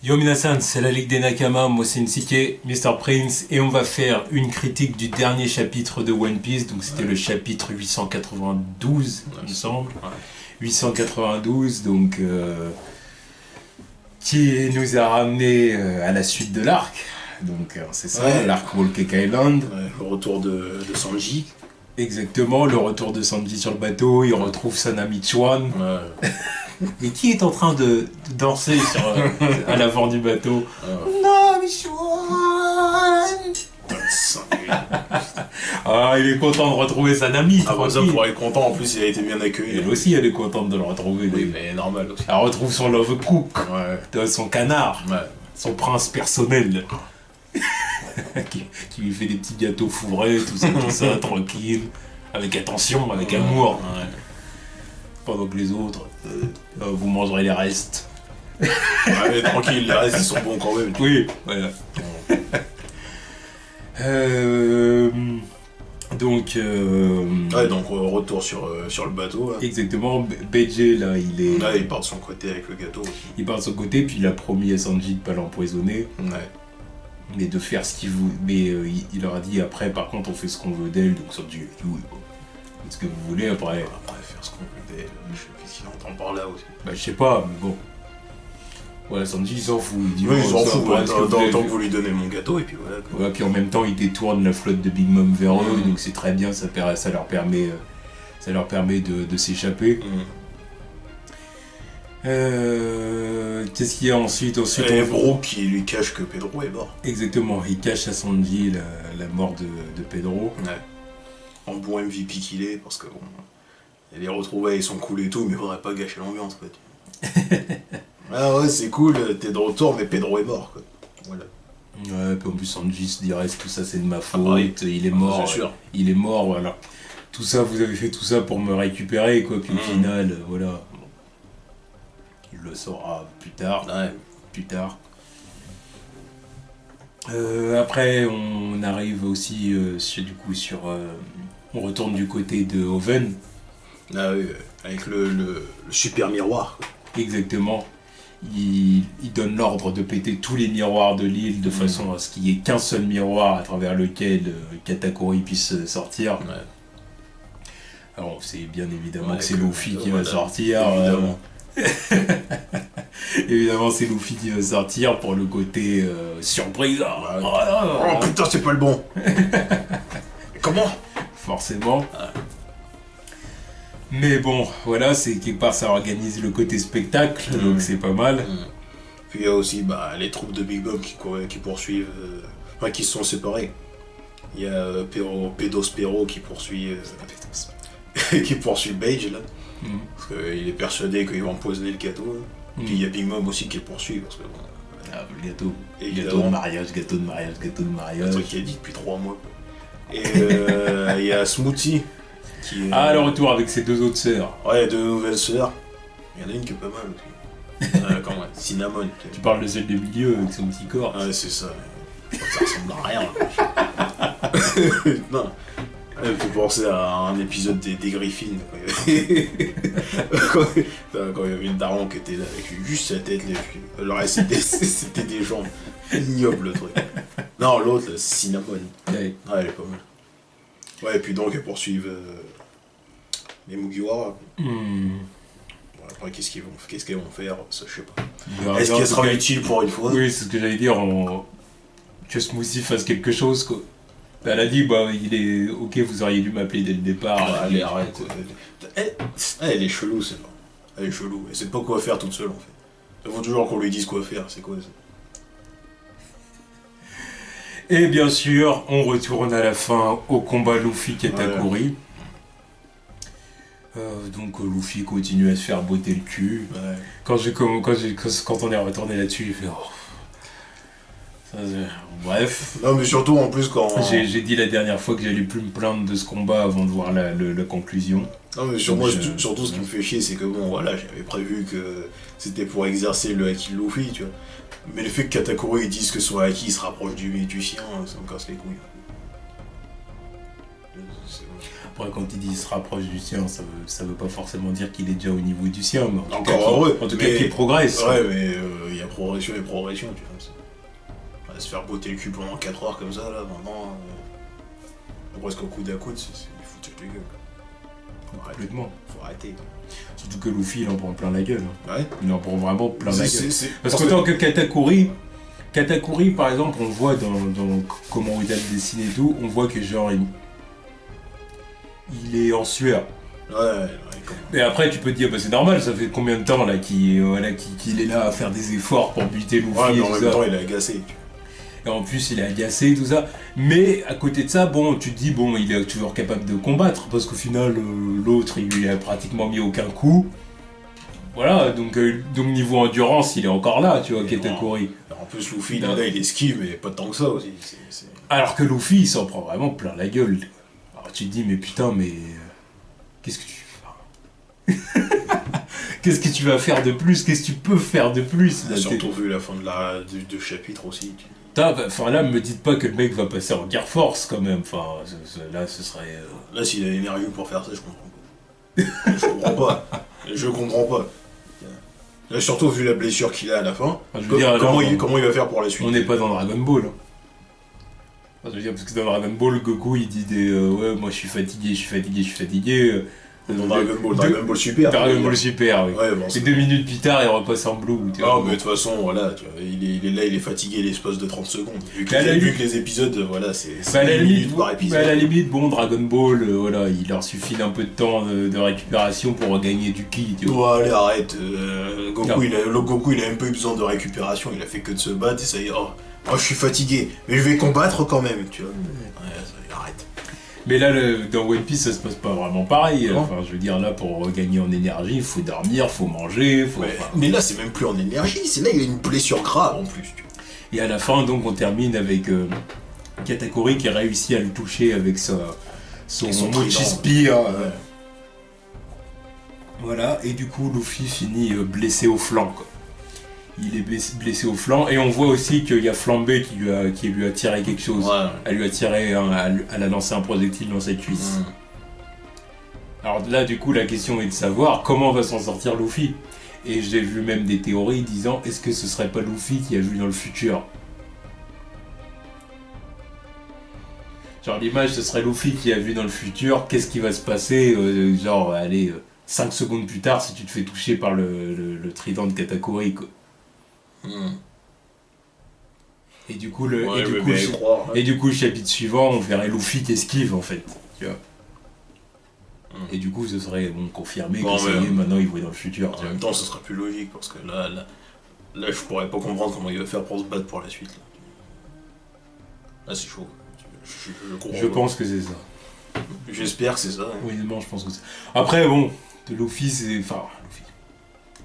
Yo minasan, c'est la Ligue des Nakama, moi c'est Nsike, Mr. Prince, et on va faire une critique du dernier chapitre de One Piece, donc c'était le chapitre 892, il me semble. 892, donc qui nous a ramené à la suite de l'arc. Donc c'est ça, l'arc Whole Cake Island. Le retour de Sanji. Exactement, le retour de Sanji sur le bateau, il retrouve son ami Chuan. Mais qui est en train de danser à l'avant du bateau? Non, mais Chuan. Ah, il est content de retrouver sa amie. Ah, bah ça, pour être content, en plus, il a été bien accueilli. Elle aussi, elle est contente de le retrouver. Oui, mais normal aussi. Elle retrouve son love cook, son canard, son prince personnel. qui lui fait des petits gâteaux fourrés, tout ça, tranquille, avec attention, avec amour. Pendant que les autres, vous mangerez les restes. Mais tranquille, les restes ils sont bons quand même. Oui, voilà. Donc, retour sur le bateau. Là. Exactement, BJ là, il est. Là, il part de son côté avec le gâteau aussi. Il part de son côté, puis il a promis à Sanji de pas l'empoisonner. Mais de faire ce qu'il veut. Mais il leur a dit après, par contre, on fait ce qu'on veut d'elle. Donc Sanji, oui, bon. Faites ce que vous voulez après. Après, faire ce qu'on veut d'elle. Qu'est-ce qu'il entend par là aussi? Bah, je sais pas, mais bon. Voilà, Sanji il s'en fout. Il dit, oui, il s'en fout, tant que vous lui donnez mon gâteau, et puis voilà. Voilà, puis en même temps, il détourne la flotte de Big Mom vers eux, donc c'est très bien, ça leur permet de s'échapper. Qu'est-ce qu'il y a ensuite? Et Brook qui lui cache que Pedro est mort. Exactement, il cache à Sanji la mort de Pedro. En bon MVP qu'il est, parce que bon, les retrouvailles sont cool et tout, mais il faudrait pas gâcher l'ambiance, quoi. Ah ouais, c'est cool, t'es de retour, mais Pedro est mort, quoi. Voilà. Ouais, puis en plus Sanji se dirait tout ça c'est de ma faute, il est mort, il est mort, voilà. Tout ça, vous avez fait tout ça pour me récupérer, quoi, puis au final, voilà. Il le saura plus tard. Plus tard. Après, on arrive aussi on retourne du côté de Oven. Ah oui, avec le super miroir. Exactement. Il donne l'ordre de péter tous les miroirs de l'île de façon à ce qu'il n'y ait qu'un seul miroir à travers lequel Katakuri puisse sortir. Alors, c'est bien évidemment que c'est Luffy qui va sortir. Évidemment. Évidemment, c'est Luffy qui va sortir pour le côté surprise. Oh putain, c'est pas le bon. Comment? Forcément. Mais bon, voilà, c'est quelque part ça organise le côté spectacle, donc c'est pas mal. Puis il y a aussi les troupes de Big Mom qui poursuivent, qui se sont séparées. Il y a Pedospero qui poursuit qui poursuit Bage là. Parce qu'il est persuadé qu'ils vont empoisonner le gâteau. Puis il y a Big Mom aussi qui le poursuit parce que bon, le gâteau. Gâteau de mariage. Un truc qui est dit depuis 3 mois. Et il y a Smoothie qui est... le retour avec ses 2 autres sœurs. Ouais, 2 nouvelles sœurs. Il y en a une qui est pas mal aussi. Comment Cinnamon. Tu parles de celle du milieu avec son petit corps. Ouais, c'est ça. Ça ressemble à rien. Non. Elle me fait penser à un épisode des Griffins. Quand il y avait une daron qui était là avec juste sa tête, le reste c'était des jambes. Ignoble le truc. Non, l'autre, Cinnamon. Ouais, elle est pas mal. Ouais, et puis donc, ils poursuivent les Mugiwara. Après, qu'est-ce qu'elles vont faire? Ça, je sais pas. Est-ce qu'elle sera utile pour une fois? Oui, c'est ce que j'allais dire. Que Smoothie fasse quelque chose, quoi. Elle a dit, il est ok, vous auriez dû m'appeler dès le départ. Allez, arrête. Elle est chelou, celle-là. Elle est chelou. Elle sait pas quoi faire toute seule, en fait. Il faut toujours qu'on lui dise quoi faire, c'est quoi ça? Et bien sûr, on retourne à la fin au combat Luffy-Katakuri. Donc Luffy continue à se faire botter le cul. Quand on est retourné là-dessus, j'ai fait... Bref. Non mais surtout en plus quand... J'ai dit la dernière fois que j'allais plus me plaindre de ce combat avant de voir la conclusion. Non mais surtout ce qui me fait chier c'est que bon voilà, j'avais prévu que c'était pour exercer le haki de Luffy, tu vois. Mais le fait que Katakuri dise que son haki se rapproche du sien, ça me casse les couilles. Après, quand il dit il se rapproche du sien, ça veut pas forcément dire qu'il est déjà au niveau du sien, mais en tout cas qu'il progresse. Ouais, mais il y a progression et progression, tu vois. On va se faire botter le cul pendant 4 heures comme ça, là, maintenant. Presque au coude à coude, c'est foutu de gueule. Complètement. Faut arrêter. Surtout que Luffy, il en prend plein la gueule. Ouais. Il en prend vraiment plein la gueule. Parce que qu'autant que Katakuri, par exemple, on voit dans comment il a dessiné et tout, on voit que genre, il est en sueur. Ouais. Mais après, tu peux te dire, bah, c'est normal, ça fait combien de temps là qu'il est là à faire des efforts pour buter Luffy. Ouais, mais en même temps, il est agacé. Et en plus, il est agacé, tout ça. Mais à côté de ça, bon, tu te dis, bon, il est toujours capable de combattre, parce qu'au final, l'autre, il lui a pratiquement mis aucun coup. Voilà, donc niveau endurance, il est encore là, tu vois, Katakuri. En plus, Luffy, là, il esquive, mais pas tant que ça aussi. Alors que Luffy, il s'en prend vraiment plein la gueule. Alors tu te dis, mais putain, mais... qu'est-ce que tu... Qu'est-ce que tu vas faire de plus? Qu'est-ce que tu peux faire de plus? Là, surtout vu la fin de chapitre aussi. Enfin là, me dites pas que le mec va passer en Gear Force quand même. Enfin, là, ce serait... Là, s'il a l'énergie pour faire ça, je comprends pas. Je comprends pas. Là, surtout vu la blessure qu'il a à la fin. Enfin, je veux dire, comment il va faire pour la suite? On n'est pas dans Dragon Ball. Enfin, je veux dire, parce que dans Dragon Ball, Goku, il dit ouais, moi je suis fatigué. Dans Dragon Ball Super. Dragon Ball Super, oui. Ouais, bon, et 2 minutes plus tard, il repasse en Blue. Non, mais de toute façon, voilà, tu vois, il est là, il est fatigué l'espace de 30 secondes. Vu que les épisodes, voilà, c'est 1 minute par épisode. À la limite, bon, Dragon Ball, voilà, il leur suffit d'un peu de temps de récupération pour regagner du ki, tu vois. Ouais, allez, arrête. Goku, il a même pas eu besoin de récupération, il a fait que de se battre et ça y est, oh, je suis fatigué, mais je vais combattre quand même, tu vois. Ouais, ça, arrête. Mais là, dans One Piece, ça se passe pas vraiment pareil. Enfin, je veux dire, là, pour regagner en énergie, il faut dormir, faut manger, Ouais, mais là, c'est même plus en énergie, c'est là, il a une blessure grave en plus. Tu vois. Et à la fin, donc, on termine avec Katakuri qui réussit à le toucher avec son Mochi Spear. Voilà, et du coup, Luffy finit blessé au flanc, quoi. Il est blessé au flanc, et on voit aussi qu'il y a Flambé qui lui a tiré quelque chose. Ouais. Elle lui a tiré, elle a lancé un projectile dans sa cuisse. Alors là, du coup, la question est de savoir comment va s'en sortir Luffy. Et j'ai vu même des théories disant, est-ce que ce serait pas Luffy qui a vu dans le futur? Genre l'image, ce serait Luffy qui a vu dans le futur, qu'est-ce qui va se passer, 5 secondes plus tard si tu te fais toucher par le trident de Katakuri, quoi. Et du coup, le chapitre suivant, on verrait Luffy qui esquive en fait. Tu vois. Et du coup, ce serait confirmé que ça y est, maintenant il voit dans le futur. En même temps, ce serait plus logique parce que là, je pourrais pas comprendre comment il va faire pour se battre pour la suite. Là, c'est chaud. Je pense que c'est ça. J'espère que c'est ça. Oui, non, je pense que c'est. Après, bon, de Luffy, c'est. Enfin, Luffy.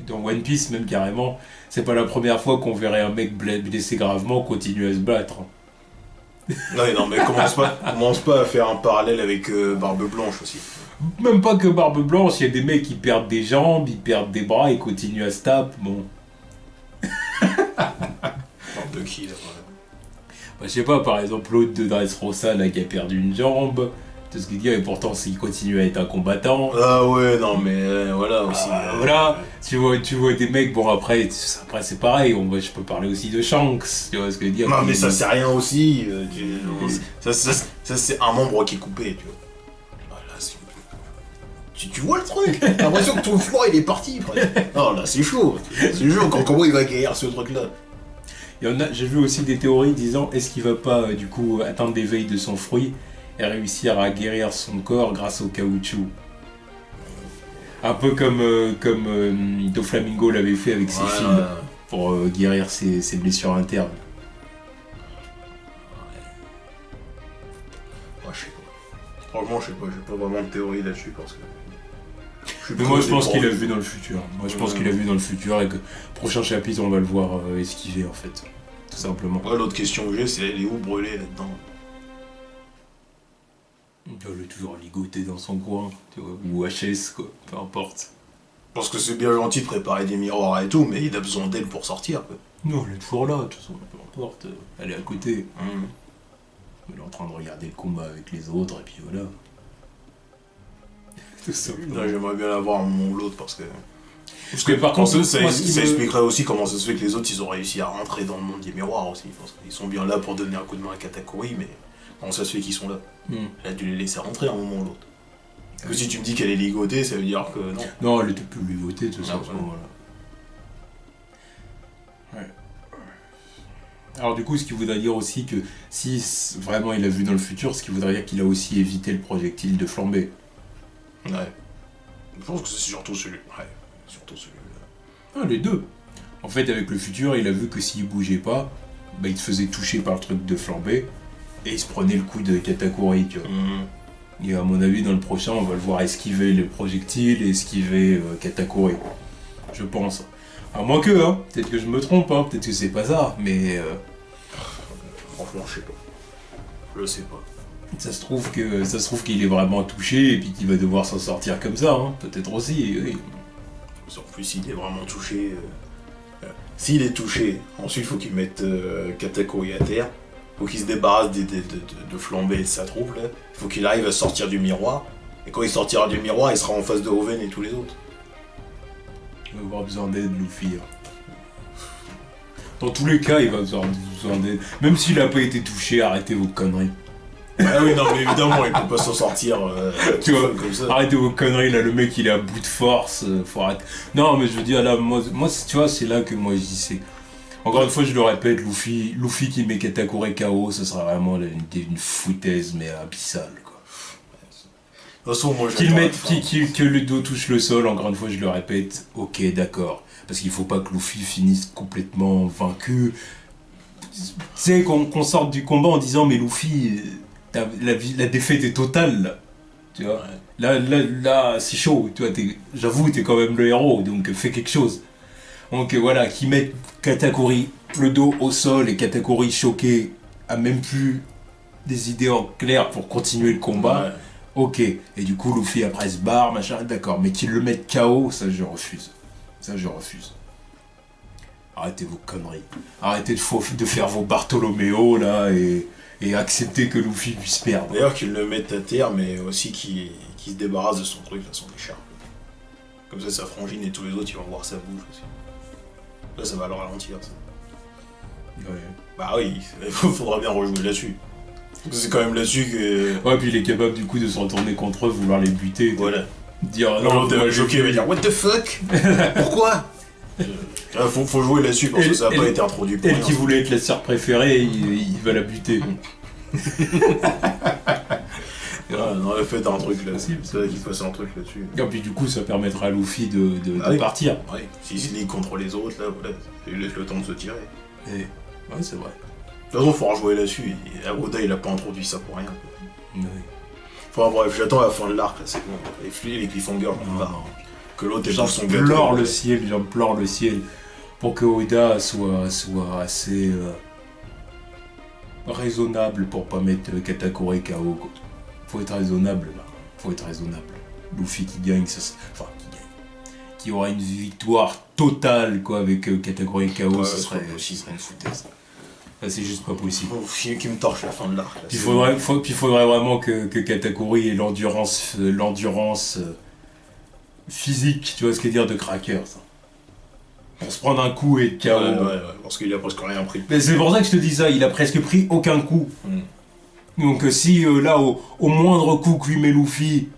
Dans One Piece, même carrément, c'est pas la première fois qu'on verrait un mec blessé gravement continuer à se battre. Non, mais commence pas à faire un parallèle avec Barbe Blanche aussi. Même pas que Barbe Blanche, il y a des mecs qui perdent des jambes, ils perdent des bras, ils continuent à se taper, bon. De qui là? Bah, je sais pas, par exemple, l'autre de Dressrosa là qui a perdu une jambe, tout ce qu'il dit, et pourtant il continue à être un combattant. Ah ouais, non mais voilà aussi. Voilà, tu vois des mecs, bon après c'est pareil, je peux parler aussi de Shanks, tu vois ce que je veux dire. Non mais ça c'est rien aussi, ça c'est un membre qui est coupé, tu vois. Voilà, tu vois le truc, t'as l'impression que ton flanc il est parti, frère. Non là c'est chaud, comment il va guérir ce truc là. J'ai vu aussi des théories disant est-ce qu'il va pas du coup atteindre l'éveil de son fruit et réussir à guérir son corps grâce au caoutchouc. Un peu comme Doflamingo l'avait fait avec ses fils pour guérir ses blessures internes. Ouais, je sais pas. Franchement, je sais pas, j'ai pas vraiment de théorie là-dessus parce que. Mais moi je pense qu'il a vu dans le futur. Moi je pense qu'il a vu dans le futur et que prochain chapitre on va le voir esquiver en fait. Tout simplement. Ouais, l'autre question que j'ai c'est elle est où brûlée là-dedans? Elle est toujours ligoté dans son coin, tu vois, ou HS quoi, peu importe. Parce que c'est bien gentil de préparer des miroirs et tout, mais il a besoin d'elle pour sortir quoi. Non, elle est toujours là, de toute façon, peu importe, elle est à côté. Elle est en train de regarder le combat avec les autres et puis voilà. Tout simplement. Non, j'aimerais bien l'avoir un moment ou l'autre parce que. Parce que par contre, ça moi, ce qui me- expliquerait aussi comment ça se fait que les autres ils ont réussi à rentrer dans le monde des miroirs aussi. Parce qu'ils sont bien là pour donner un coup de main à Katakuri, mais comment ça se fait qu'ils sont là? Elle a dû les laisser rentrer un moment ou l'autre. Parce que si tu me dis qu'elle est ligotée, ça veut dire que non. Non, elle était plus ligotée, tout ça, Ah, à ce voilà. moment-là. Ouais. Alors du coup, ce qui voudrait dire aussi que si vraiment il a vu dans le futur, ce qui voudrait dire qu'il a aussi évité le projectile de flambée. Ouais. Je pense que c'est surtout celui. Ouais, surtout celui-là. Ah, les deux. En fait, avec le futur, il a vu que s'il bougeait pas, bah, il se faisait toucher par le truc de flambée et il se prenait le coup de Katakuri, tu vois. Et à mon avis, dans le prochain, on va le voir esquiver le projectile et esquiver Katakuri. Je pense. À moins que, hein. Peut-être que je me trompe, hein. Peut-être que c'est pas ça, mais Franchement, je sais pas. Je sais pas. ça se trouve qu'il est vraiment touché et puis qu'il va devoir s'en sortir comme ça, hein. Peut-être aussi, oui. En plus, s'il est vraiment touché. S'il est touché, ensuite il faut qu'il mette Katakuri à terre. Faut qu'il se débarrasse de flambée et de sa troupe là. Il faut qu'il arrive à sortir du miroir. Et quand il sortira du miroir, il sera en face de Oven et tous les autres. Il va avoir besoin d'aide, Luffy. Hein. Dans tous les cas, il va avoir besoin d'aide. Même s'il n'a pas été touché, arrêtez vos conneries. Ah oui, non, mais évidemment, il peut pas s'en sortir Tu vois, comme ça. arrêtez vos conneries, là, le mec il est à bout de force, faut arrêter. Non, mais je veux dire, là, moi tu vois, c'est là que moi je dis, c'est... Encore une fois, je le répète, Luffy qui met Katakuri KO, ce sera vraiment une foutaise, mais abyssale, quoi. De toute façon, moi, Que le dos touche le sol, encore une fois, je le répète, ok, d'accord. Parce qu'il faut pas que Luffy finisse complètement vaincu. Tu sais, qu'on sorte du combat en disant, mais Luffy, la défaite est totale, là. Tu vois, là, c'est chaud, tu vois, j'avoue, t'es quand même le héros, donc fais quelque chose. Donc voilà, qui met Katakuri le dos au sol et Katakuri choqué a même plus des idées en clair pour continuer le combat. Ouais. Ok, et du coup Luffy après se barre, machin, d'accord, mais qu'il le mette KO, ça je refuse. Ça je refuse. Arrêtez vos conneries. Arrêtez de faire vos Bartholoméo là et acceptez que Luffy puisse perdre. D'ailleurs, qu'il le mette à terre, mais aussi qu'il se débarrasse de son truc, de son écharpe. Comme ça, sa frangine et tous les autres, ils vont voir sa bouche aussi. Là, ça va le ralentir, ça. Ouais. Bah oui, il faudra bien rejouer là-dessus. C'est quand même là-dessus que... Ouais, puis il est capable du coup de se retourner contre eux, vouloir les buter. Voilà. Dire Non, moi, le jockey va dire What the fuck. Pourquoi faut jouer là-dessus parce que ça n'a pas été introduit pour Elle rien. qui voulait être la sœur préférée, il va la buter. Non, le fait un truc là, Possible. c'est là qu'il fasse un truc là-dessus. Et puis du coup, ça permettra à Luffy de Ah oui. partir. Ouais, s'il se lie contre les autres, là, voilà, il laisse le temps de se tirer. Et... Ouais, c'est vrai. De toute façon, faut rejouer là-dessus. Et Oda, il a pas introduit ça pour rien. Oui. Enfin bref, j'attends la fin de l'arc, là, c'est bon. Les cliffhangers, on va. Que l'autre ait son gâteau. J'implore le ciel pour que Oda soit assez raisonnable pour pas mettre Katakuri KO. Quoi. Faut être raisonnable là. Faut être raisonnable. Luffy qui gagne, qui aura une victoire totale quoi avec Katakuri KO, Ouais, ce c'est serait pas possible. une foutaise. Ça, c'est juste pas possible. Faut qu'il me torche la fin de l'arc. là, Puis c'est il faudrait vraiment que Katakuri ait l'endurance physique, tu vois ce que je veux dire, de Cracker, ça. Pour se prendre un coup et être KO. Ouais, parce qu'il a presque rien pris. Mais c'est pour ça que je te dis ça, il a presque pris aucun coup. Donc si là, au moindre coup que lui met Luffy,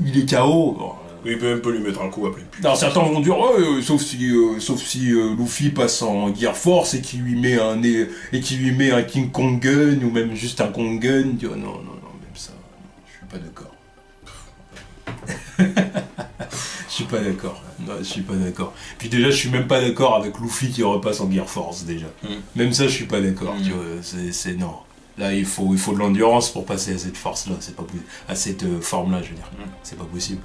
il est KO. Bon, Il peut même pas lui mettre un coup à pleine puissance. alors certains vont dire, ouais, sauf si Luffy passe en Gear Force et qu'il lui met un King Kong Gun ou même juste un Kong Gun, tu vois, non, même ça, non, je suis pas d'accord. Je suis pas d'accord. Non, je suis pas d'accord. Puis déjà, je suis même pas d'accord avec Luffy qui repasse en Gear Force déjà. Même ça, je suis pas d'accord. Tu vois, c'est non. Là, il faut de l'endurance pour passer à cette force-là. C'est pas à cette forme-là, je veux dire. C'est pas possible.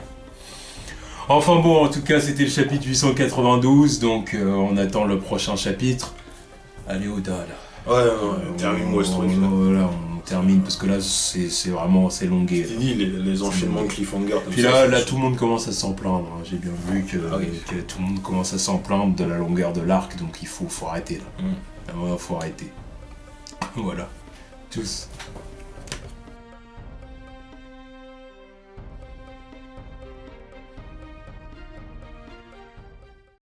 Enfin bon, en tout cas, c'était le chapitre 892, donc on attend le prochain chapitre. Allez, Oda, là. Ouais, termine-moi ce truc. Voilà, on termine parce que là, c'est vraiment longué. C'est dit, les enchaînements de cliffhanger. comme Puis ça, là, tout le monde commence à s'en plaindre. Hein. J'ai bien vu que tout le monde commence à s'en plaindre de la longueur de l'arc, donc il faut arrêter là. Faut arrêter. Voilà. Tous.